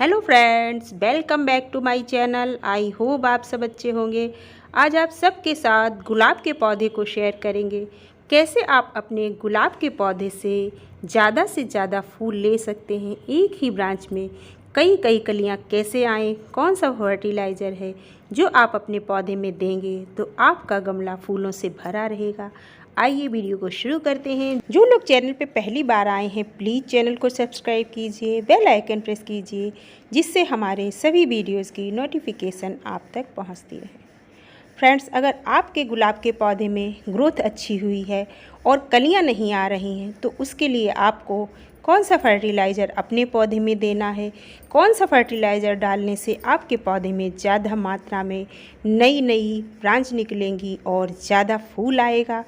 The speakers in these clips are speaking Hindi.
Hello friends, welcome back to my channel. I hope आप सब अच्छे होंगे। आज आप सबके साथ गुलाब के पौधे को शेयर करेंगे। कैसे आप अपने गुलाब के पौधे से ज़्यादा फूल ले सकते हैं। एक ही ब्रांच में कई कई कलियां कैसे आएँ, कौन सा फर्टिलाइज़र है जो आप अपने पौधे में देंगे तो आपका गमला फूलों से भरा रहेगा। आइए वीडियो को शुरू करते हैं। जो लोग चैनल पे पहली बार आए हैं प्लीज़ चैनल को सब्सक्राइब कीजिए, बेल आइकन प्रेस कीजिए, जिससे हमारे सभी वीडियोस की नोटिफिकेशन आप तक पहुंचती रहे। फ्रेंड्स, अगर आपके गुलाब के पौधे में ग्रोथ अच्छी हुई है और कलियां नहीं आ रही हैं तो उसके लिए आपको कौन सा फर्टिलाइज़र अपने पौधे में देना है, कौन सा फर्टिलाइज़र डालने से आपके पौधे में ज़्यादा मात्रा में नई ब्रांच निकलेंगी और ज़्यादा फूल आएगा,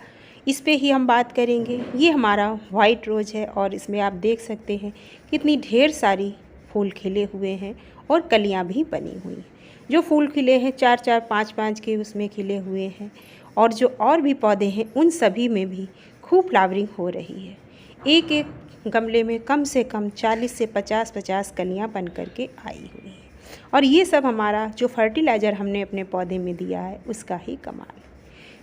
इस पे ही हम बात करेंगे। ये हमारा वाइट रोज़ है और इसमें आप देख सकते हैं कितनी ढेर सारी फूल खिले हुए हैं और कलियां भी बनी हुई हैं। जो फूल खिले हैं 4-4, 5-5 के उसमें खिले हुए हैं और जो और भी पौधे हैं उन सभी में भी खूब फ्लावरिंग हो रही है। एक एक गमले में कम से कम 40 से 50-50 कलियां बन करके आई हुई हैं और ये सब हमारा जो फर्टिलाइज़र हमने अपने पौधे में दिया है उसका ही कमाल है।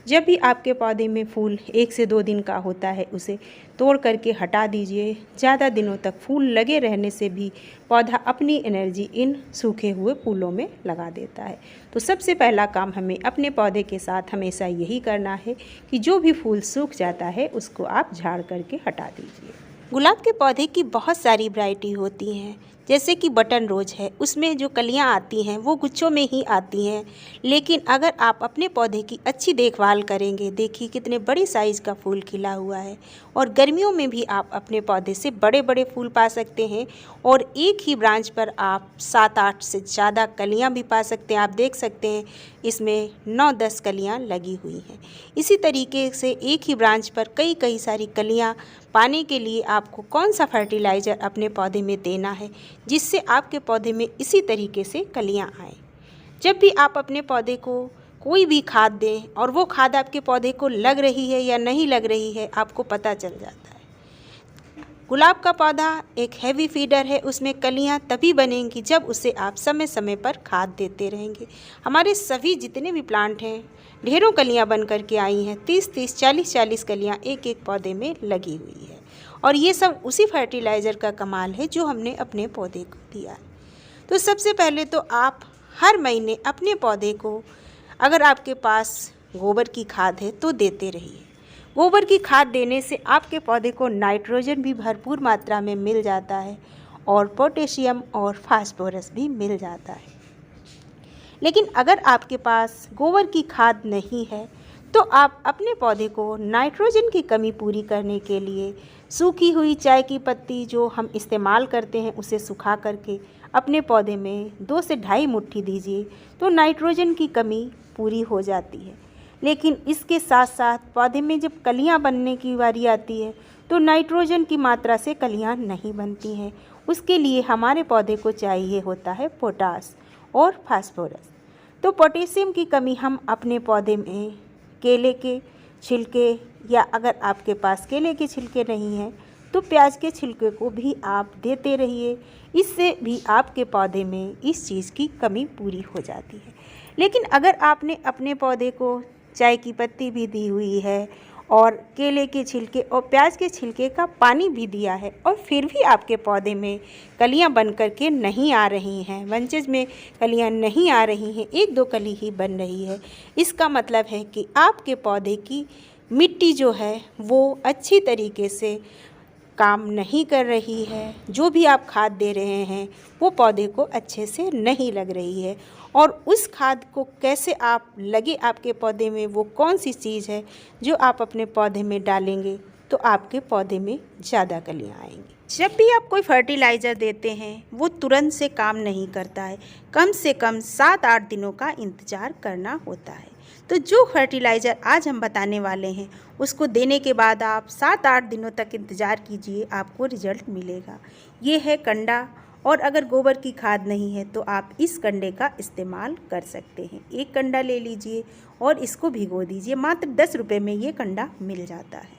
जब भी आपके पौधे में फूल 1 से 2 दिन का होता है उसे तोड़ करके हटा दीजिए। ज़्यादा दिनों तक फूल लगे रहने से भी पौधा अपनी एनर्जी इन सूखे हुए फूलों में लगा देता है। तो सबसे पहला काम हमें अपने पौधे के साथ हमेशा यही करना है कि जो भी फूल सूख जाता है उसको आप झाड़ करके हटा दीजिए। गुलाब के पौधे की बहुत सारी वैरायटी होती हैं, जैसे कि बटन रोज है, उसमें जो कलियां आती हैं वो गुच्छों में ही आती हैं। लेकिन अगर आप अपने पौधे की अच्छी देखभाल करेंगे, देखिए कितने बड़े साइज़ का फूल खिला हुआ है और गर्मियों में भी आप अपने पौधे से बड़े बड़े फूल पा सकते हैं और एक ही ब्रांच पर आप 7-8 से ज़्यादा कलियां भी पा सकते हैं। आप देख सकते हैं इसमें 9-10 कलियां लगी हुई हैं। इसी तरीके से एक ही ब्रांच पर कई सारी कलियां पाने के लिए आपको कौन सा फर्टिलाइज़र अपने पौधे में देना है जिससे आपके पौधे में इसी तरीके से कलियां आए। जब भी आप अपने पौधे को कोई भी खाद दें और वो खाद आपके पौधे को लग रही है या नहीं लग रही है आपको पता चल जाता है। गुलाब का पौधा एक हैवी फीडर है, उसमें कलियां तभी बनेंगी जब उसे आप समय समय पर खाद देते रहेंगे। हमारे सभी जितने भी प्लांट हैं ढेरों कलियां बन करके आई हैं, 30-30, 40-40 कलियां एक एक पौधे में लगी हुई है और ये सब उसी फर्टिलाइज़र का कमाल है जो हमने अपने पौधे को दिया है। तो सबसे पहले तो आप हर महीने अपने पौधे को, अगर आपके पास गोबर की खाद है तो देते रहिए। गोबर की खाद देने से आपके पौधे को नाइट्रोजन भी भरपूर मात्रा में मिल जाता है और पोटेशियम और फास्फोरस भी मिल जाता है। लेकिन अगर आपके पास गोबर की खाद नहीं है तो आप अपने पौधे को नाइट्रोजन की कमी पूरी करने के लिए सूखी हुई चाय की पत्ती जो हम इस्तेमाल करते हैं उसे सुखा करके अपने पौधे में 2 से ढाई मुट्ठी दीजिए तो नाइट्रोजन की कमी पूरी हो जाती है। लेकिन इसके साथ साथ पौधे में जब कलियां बनने की बारी आती है तो नाइट्रोजन की मात्रा से कलियां नहीं बनती हैं। उसके लिए हमारे पौधे को चाहिए होता है पोटास और फास्फोरस। तो पोटेशियम की कमी हम अपने पौधे में केले के छिलके, या अगर आपके पास केले के छिलके नहीं हैं तो प्याज के छिलके को भी आप देते रहिए। इससे भी आपके पौधे में इस चीज़ की कमी पूरी हो जाती है। लेकिन अगर आपने अपने पौधे को चाय की पत्ती भी दी हुई है और केले के छिलके और प्याज के छिलके का पानी भी दिया है और फिर भी आपके पौधे में कलियां बन करके नहीं आ रही हैं, बंचेज में कलियां नहीं आ रही हैं, 1-2 कली ही बन रही है, इसका मतलब है कि आपके पौधे की मिट्टी जो है वो अच्छी तरीके से काम नहीं कर रही है। जो भी आप खाद दे रहे हैं वो पौधे को अच्छे से नहीं लग रही है और उस खाद को कैसे आप लगे आपके पौधे में, वो कौन सी चीज़ है जो आप अपने पौधे में डालेंगे तो आपके पौधे में ज़्यादा कलियां आएंगी। जब भी आप कोई फर्टिलाइज़र देते हैं वो तुरंत से काम नहीं करता है, कम से कम 7-8 दिनों का इंतज़ार करना होता है। तो जो फर्टिलाइज़र आज हम बताने वाले हैं उसको देने के बाद आप 7-8 दिनों तक इंतज़ार कीजिए, आपको रिज़ल्ट मिलेगा। ये है कंडा, और अगर गोबर की खाद नहीं है तो आप इस कंडे का इस्तेमाल कर सकते हैं। एक कंडा ले लीजिए और इसको भिगो दीजिए, मात्र 10 रुपये में ये कंडा मिल जाता है।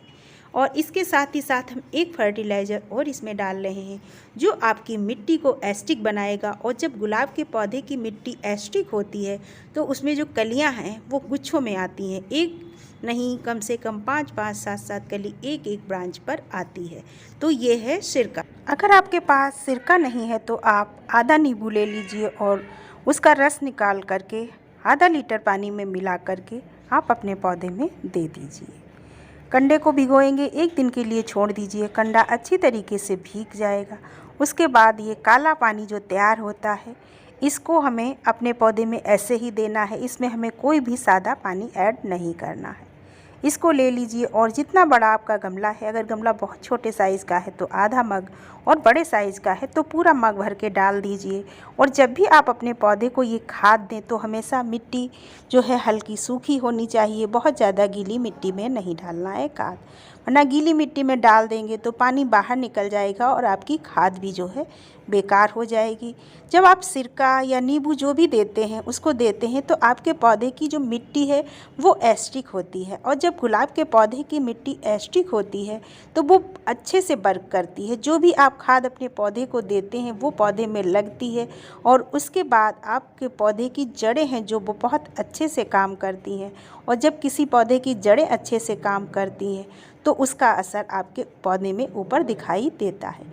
और इसके साथ ही साथ हम एक फर्टिलाइज़र और इसमें डाल रहे हैं जो आपकी मिट्टी को एसिडिक बनाएगा। और जब गुलाब के पौधे की मिट्टी एसिडिक होती है तो उसमें जो कलियां हैं वो गुच्छों में आती हैं, एक नहीं कम से कम 5-5, 7-7 कली एक एक ब्रांच पर आती है। तो ये है सिरका। अगर आपके पास सिरका नहीं है तो आप आधा नींबू ले लीजिए और उसका रस निकाल करके आधा लीटर पानी में मिला करके आप अपने पौधे में दे दीजिए। कंडे को भिगोएंगे, 1 दिन के लिए छोड़ दीजिए, कंडा अच्छी तरीके से भीग जाएगा। उसके बाद ये काला पानी जो तैयार होता है इसको हमें अपने पौधे में ऐसे ही देना है, इसमें हमें कोई भी सादा पानी ऐड नहीं करना है। इसको ले लीजिए और जितना बड़ा आपका गमला है, अगर गमला बहुत छोटे साइज़ का है तो आधा मग और बड़े साइज़ का है तो पूरा मग भर के डाल दीजिए। और जब भी आप अपने पौधे को ये खाद दें तो हमेशा मिट्टी जो है हल्की सूखी होनी चाहिए, बहुत ज़्यादा गीली मिट्टी में नहीं डालना है खाद, वरना गीली मिट्टी में डाल देंगे तो पानी बाहर निकल जाएगा और आपकी खाद भी जो है बेकार हो जाएगी। जब आप सिरका या नींबू जो भी देते हैं उसको देते हैं तो आपके पौधे की जो मिट्टी है वो एसिडिक होती है, और जब गुलाब के पौधे की मिट्टी एसिडिक होती है तो वो अच्छे से वर्क करती है। जो भी आप खाद अपने पौधे को देते हैं वो पौधे में लगती है और उसके बाद आपके पौधे की जड़ें हैं जो वो बहुत अच्छे से काम करती हैं। और जब किसी पौधे की जड़ें अच्छे से काम करती हैं तो उसका असर आपके पौधे में ऊपर दिखाई देता है।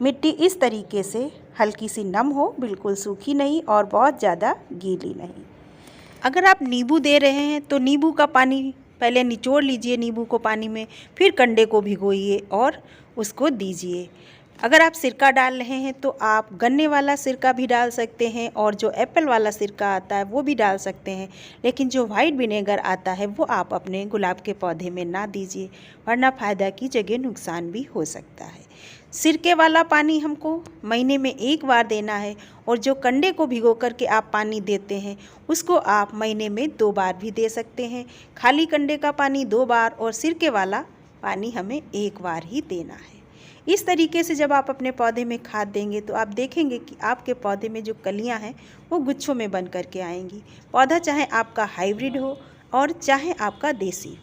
मिट्टी इस तरीके से हल्की सी नम हो, बिल्कुल सूखी नहीं और बहुत ज़्यादा गीली नहीं। अगर आप नींबू दे रहे हैं तो नींबू का पानी पहले निचोड़ लीजिए नींबू को पानी में, फिर कंडे को भिगोइए और उसको दीजिए। अगर आप सिरका डाल रहे हैं तो आप गन्ने वाला सिरका भी डाल सकते हैं और जो एप्पल वाला सिरका आता है वो भी डाल सकते हैं, लेकिन जो वाइट विनेगर आता है वो आप अपने गुलाब के पौधे में ना दीजिए, वरना फ़ायदा की जगह नुकसान भी हो सकता है। सिरके वाला पानी हमको महीने में 1 बार देना है और जो कंडे को भिगो करके आप पानी देते हैं उसको आप महीने में 2 बार भी दे सकते हैं। खाली कंडे का पानी 2 बार और सिरके वाला पानी हमें 1 बार ही देना है। इस तरीके से जब आप अपने पौधे में खाद देंगे तो आप देखेंगे कि आपके पौधे में जो कलियां हैं वो गुच्छों में बन करके आएंगी। पौधा चाहे आपका हाइब्रिड हो और चाहे आपका देसी हो,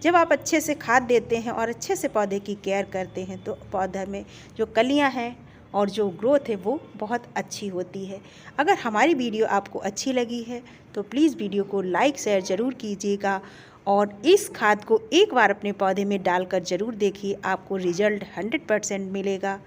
जब आप अच्छे से खाद देते हैं और अच्छे से पौधे की केयर करते हैं तो पौधे में जो कलियां हैं और जो ग्रोथ है वो बहुत अच्छी होती है। अगर हमारी वीडियो आपको अच्छी लगी है तो प्लीज़ वीडियो को लाइक शेयर ज़रूर कीजिएगा और इस खाद को 1 बार अपने पौधे में डालकर ज़रूर देखिए, आपको रिज़ल्ट 100% मिलेगा।